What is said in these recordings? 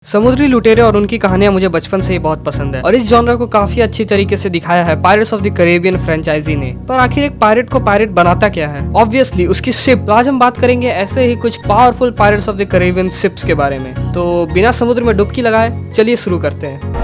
समुद्री लुटेरे और उनकी कहानियां मुझे बचपन से ही बहुत पसंद है और इस जॉनर को काफी अच्छी तरीके से दिखाया है Pirates of the Caribbean franchise ने। पर आखिर एक पायरेट को पायरेट बनाता क्या है? ऑब्वियसली उसकी शिप। तो आज हम बात करेंगे ऐसे ही कुछ powerful pirates of the Caribbean ships के बारे में। तो बिना समुद्र में डुबकी लगाए चलिए शुरू करते हैं।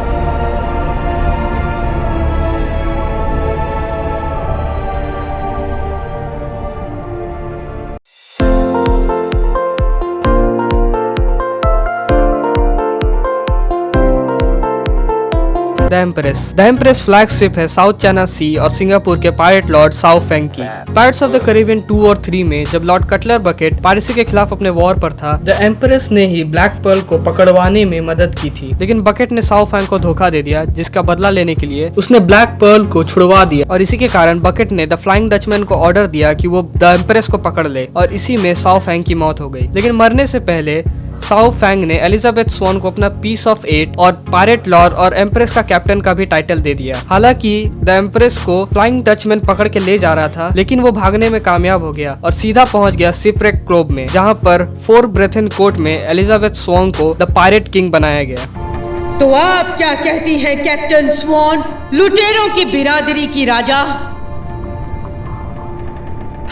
द एम्प्रेस फ्लैग शिप है साउथ चाइना सी और सिंगापुर के पायरेट लॉर्ड साओ फेंग की। पायरेट्स ऑफ द कैरेबियन 2 और 3 में जब लॉर्ड कटलर बकेट पायरेसी के खिलाफ अपने वॉर पर था, द एम्प्रेस ने ही ब्लैक पर्ल को पकड़वाने में मदद की थी। लेकिन बकेट ने साओ फेंग को धोखा दे दिया, जिसका बदला लेने के लिए उसने ब्लैक पर्ल को छुड़वा दिया और इसी के कारण बकेट ने द फ्लाइंग डचमैन को ऑर्डर दिया कि वो द एम्प्रेस को पकड़ ले और इसी में साओ फेंग की मौत हो गई। लेकिन मरने से पहले साओ फेंग ने एलिजाबेथ स्वॉन को अपना पीस ऑफ 8 और पायरेट लॉर्ड और एम्प्रेस का कैप्टन का भी टाइटल दे दिया। हालांकि द एम्प्रेस को फ्लाइंग डचमैन पकड़ के ले जा रहा था, लेकिन वो भागने में कामयाब हो गया और सीधा पहुंच गया शिपरेक क्रोव में, जहां पर फोर ब्रेथन कोर्ट में एलिजाबेथ स्वॉन को द पायरेट किंग बनाया गया। तो आप क्या कहती हैं कैप्टन स्वॉन, लुटेरों की बिरादरी की राजा?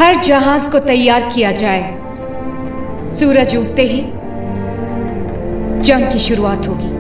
हर जहाज को तैयार किया जाए, सूरज उगते ही जंग की शुरुआत होगी।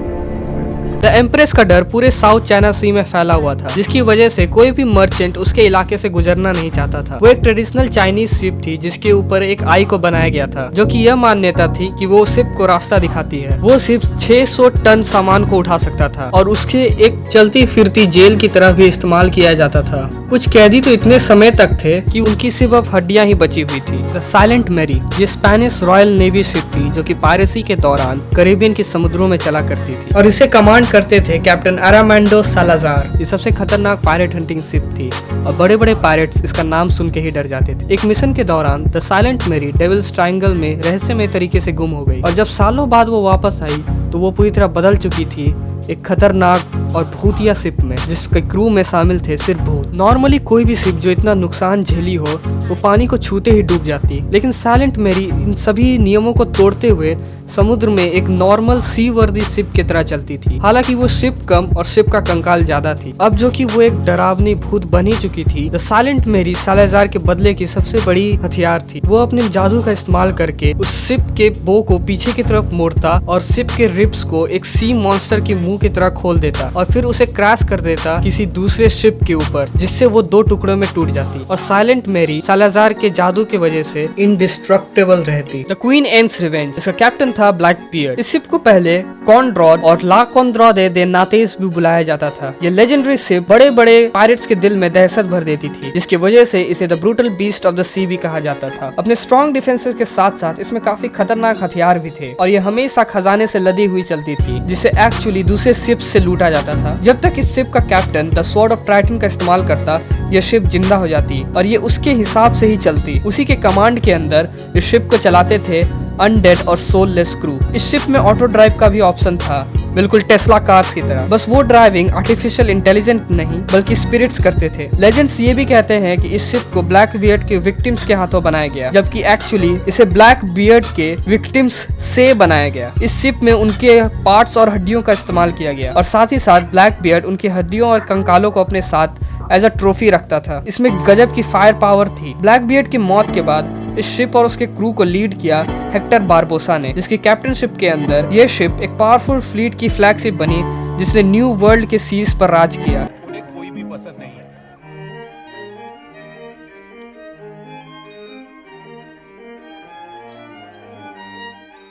द एम्प्रेस का डर पूरे साउथ चाइना सी में फैला हुआ था, जिसकी वजह से कोई भी मर्चेंट उसके इलाके से गुजरना नहीं चाहता था। वो एक ट्रेडिशनल चाइनीज शिप थी जिसके ऊपर एक आई को बनाया गया था, जो कि यह मान्यता थी कि वो शिप को रास्ता दिखाती है। वो शिप 600 टन सामान को उठा सकता था और उसके एक चलती फिरती जेल की तरह भी इस्तेमाल किया जाता था। कुछ कैदी तो इतने समय तक थे कि उनकी सिर्फ हड्डियां ही बची हुई थी। द साइलेंट मैरी ये स्पेनिश रॉयल नेवी शिप थी, जो कि पायरेसी के दौरान कैरेबियन के समुद्रों में चला करती थी और इसे कमांड करते थे कैप्टन अरामांडो सालाजार। ये सबसे खतरनाक पायरेट हंटिंग शिप थी और बड़े बड़े पायरेट्स इसका नाम सुन के ही डर जाते थे। एक मिशन के दौरान the Silent Mary Devil's Triangle में रहस्यमय तरीके से गुम हो गई और जब सालों बाद वो वापस आई तो वो पूरी तरह बदल चुकी थी, एक खतरनाक और भूतिया शिप में, जिसके क्रू में शामिल थे सिर्फ भूत। नॉर्मली कोई भी शिप जो इतना नुकसान झेली हो वो पानी को छूते ही डूब जाती, लेकिन साइलेंट मैरी इन सभी नियमों को तोड़ते हुए समुद्र में एक नॉर्मल सी वर्दी शिप की तरह चलती थी। हालांकि वो शिप कम और शिप का कंकाल ज्यादा थी। अब जो कि वो एक डरावनी भूत बन ही चुकी थी, द साइलेंट मैरी सालाजार के बदले की सबसे बड़ी हथियार थी। वो अपने जादू का इस्तेमाल करके उस शिप के बो को पीछे की तरफ मोड़ता और शिप के रिब्स को एक सी मॉन्स्टर के मुंह की तरह खोल देता और फिर उसे क्रैश कर देता किसी दूसरे शिप के ऊपर, जिससे वो 2 टुकड़ों में टूट जाती और साइलेंट मैरी सालाजार के जादू की वजह से इंडिस्ट्रक्टेबल रहती। द क्वीन एन्स रिवेंज, इसका कैप्टन था ब्लैक बियर्ड। इस शिप को पहले कॉन्ड्रॉड और ला कॉन्ड्रॉडे दे नातेस भी बुलाया जाता था। ये लेजेंडरी शिप बड़े बड़े पायरेट्स के दिल में दहशत भर देती थी, जिसकी वजह से इसे the brutal beast of the sea भी कहा जाता था। अपने स्ट्रॉन्ग डिफेंसेस के साथ साथ इसमें काफी खतरनाक हथियार भी थे और ये हमेशा खजाने से लदी हुई चलती थी, जिसे एक्चुअली दूसरे शिप से लूटा जाता था। जब तक इस शिप का captain the sword of Triton का इस्तेमाल करता, यह शिप जिंदा हो जाती और ये उसके हिसाब से ही चलती। उसी के कमांड के अंदर इस शिप को चलाते थे अनडेड और सोललेस क्रू। इस शिप में ऑटो ड्राइव का भी ऑप्शन था, बिल्कुल टेस्ला कार्स की तरह। बस वो ड्राइविंग आर्टिफिशियल इंटेलिजेंट नहीं बल्कि स्पिरिट्स करते थे। लेजेंड्स ये भी कहते हैं कि इस शिप को ब्लैक बियर्ड के विक्टिम्स के हाथों बनाया गया, जबकि एक्चुअली इसे ब्लैक बियर्ड के विक्टिम्स से बनाया गया। इस शिप में उनके पार्ट्स और हड्डियों का इस्तेमाल किया गया और साथ ही साथ ब्लैक बियर्ड उनकी हड्डियों और कंकालों को अपने साथ एज अ ट्रॉफी रखता था। इसमें गजब की फायर पावर थी। ब्लैक बियर्ड की मौत के बाद इस शिप और उसके क्रू को लीड किया हेक्टर बारबोसा ने, जिसकी कैप्टनशिप के अंदर यह शिप एक पावरफुल फ्लीट की फ्लैगशिप बनी, जिसने न्यू वर्ल्ड के सीज पर राज किया। उन्हें कोई भी पसंद नहीं है।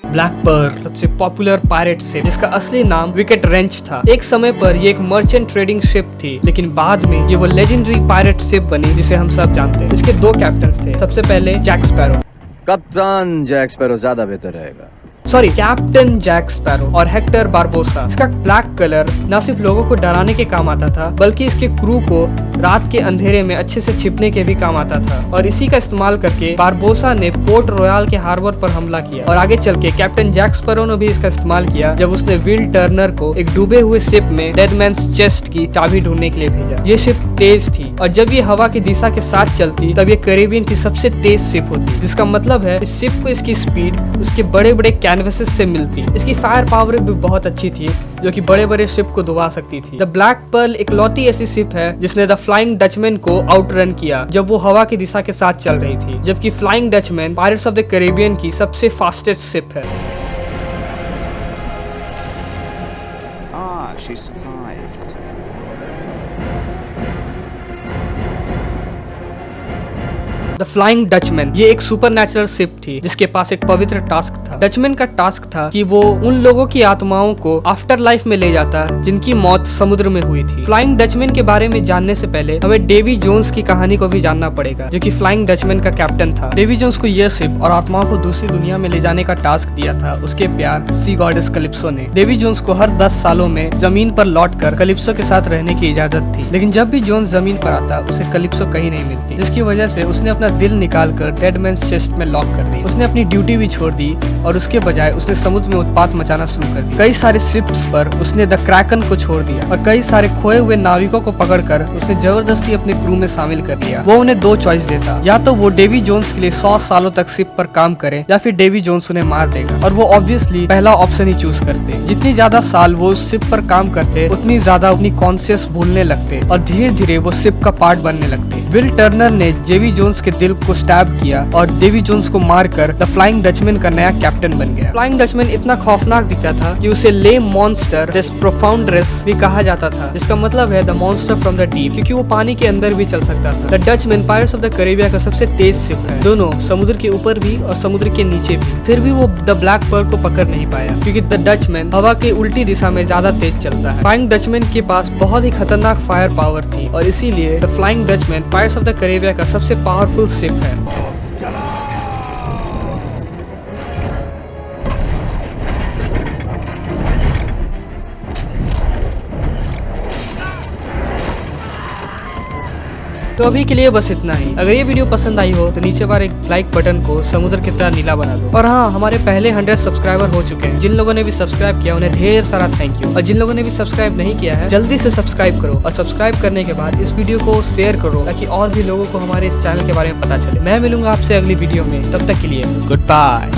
ब्लैक पर्ल सबसे पॉपुलर पायरेट शिप, जिसका असली नाम विकेट रेंच था। एक समय पर ये एक मर्चेंट ट्रेडिंग शिप थी, लेकिन बाद में ये वो लेजेंडरी पायरेट शिप बनी जिसे हम सब जानते हैं। इसके 2 कैप्टन थे। सबसे पहले जैक स्पैरो। कप्तान जैक स्पैरो ज्यादा बेहतर रहेगा। कैप्टन जैक स्पैरो और हेक्टर बारबोसा। इसका ब्लैक कलर न सिर्फ लोगों को डराने के काम आता था, बल्कि इसके क्रू को रात के अंधेरे में अच्छे से छिपने के भी काम आता था और इसी का इस्तेमाल करके बारबोसा ने पोर्ट रॉयल के हार्बर पर हमला किया और आगे चल के कैप्टन जैक स्पैरो ने भी इसका इस्तेमाल किया, जब उसने विल टर्नर को एक डूबे हुए शिप में डेड मैन्स चेस्ट की चाबी ढूंढने के लिए भेजा। ये शिप तेज थी और जब ये हवा की दिशा के साथ चलती तब ये कैरेबियन की सबसे तेज शिप होती, जिसका मतलब है इस शिप को इसकी स्पीड, उसके बड़े बड़े कैनन सेल्वेसेस से मिलती। इसकी फायर पावर भी बहुत अच्छी थी, जो कि बड़े बड़े शिप को डुबा सकती थी। द ब्लैक पर्ल इकलौती ऐसी शिप है जिसने द फ्लाइंग डचमैन को आउटरन किया जब वो हवा की दिशा के साथ चल रही थी, जबकि flying Dutchman pirates of the Caribbean की सबसे फास्टेस्ट शिप है। She survived. The flying Dutchman ये एक सुपरनैचुरल शिप थी जिसके पास एक पवित्र टास्क था। डचमैन का टास्क था कि वो उन लोगों की आत्माओं को आफ्टर लाइफ में ले जाता जिनकी मौत समुद्र में हुई थी। फ्लाइंग डचमैन के बारे में जानने से पहले हमें डेवी जोन्स की कहानी को भी जानना पड़ेगा, जो कि फ्लाइंग डचमैन का कैप्टन था। डेवी जोन्स को यह शिप और आत्माओं को दूसरी दुनिया में ले जाने का टास्क दिया था उसके प्यार सी गॉडेस कैलिप्सो ने। डेवी जोन्स को हर 10 सालों में जमीन पर लौटकर कैलिप्सो के साथ रहने की इजाजत थी, लेकिन जब भी जोन्स जमीन पर आता उसे कैलिप्सो कहीं नहीं मिलती, जिसकी वजह से उसने अपना दिल निकालकर डेड मैन चेस्ट में लॉक कर दी। उसने अपनी ड्यूटी भी छोड़ दी और उसके बजाय उसने समुद्र में उत्पात मचाना शुरू कर दिया। कई सारे शिप्स पर उसने द क्रैकन को छोड़ दिया और कई सारे खोए हुए नाविकों को पकड़कर उसने जबरदस्ती अपने क्रू में शामिल कर लिया। वो उन्हें 2 चॉइस देता, या तो वो डेवी जोन्स के लिए 100 सालों तक शिप पर काम करे या फिर डेवी जोन्स उन्हें मार देगा, और वो ऑब्वियसली पहला ऑप्शन ही चूज करते। जितनी ज्यादा साल वो उस शिप पर काम करते उतनी ज्यादा अपनी कॉन्शियस भूलने लगते और धीरे धीरे वो शिप का पार्ट बनने लगते। विल टर्नर ने डेवी जोन्स के दिल को स्टैब किया और डेवी जोन्स को मारकर द फ्लाइंग डचमैन का नया कैप्टन बन गया। फ्लाइंग डचमैन इतना खौफनाक दिखता था कि उसे ले मॉन्स्टर दिस प्रोफाउंडरेस भी कहा जाता था, जिसका मतलब है the monster from the deep, क्योंकि वो पानी के अंदर भी चल सकता था। The Dutchman pirates of the Caribbean का सबसे तेज शिप है, दोनों समुद्र के ऊपर भी और समुद्र के नीचे भी। फिर भी वो द ब्लैक पर्ल को पकड़ नहीं पाया क्योंकि द डचमैन हवा के उल्टी दिशा में ज्यादा तेज चलता है। फ्लाइंग डचमैन के पास बहुत ही खतरनाक फायर पावर थी और इसीलिए the flying Dutchman pirates of the Caribbean का सबसे पावरफुल शिप है। तो अभी के लिए बस इतना ही। अगर ये वीडियो पसंद आई हो तो नीचे बार एक लाइक बटन को समुद्र की तरह नीला बना दो। और हाँ, हमारे पहले 100 सब्सक्राइबर हो चुके हैं। जिन लोगों ने भी सब्सक्राइब किया उन्हें ढेर सारा थैंक यू, और जिन लोगों ने भी सब्सक्राइब नहीं किया है जल्दी से सब्सक्राइब करो, और सब्सक्राइब करने के बाद इस वीडियो को शेयर करो ताकि और भी लोगों को हमारे इस चैनल के बारे में पता चले। मैं मिलूंगा आपसे अगली वीडियो में, तब तक के लिए गुड बाय।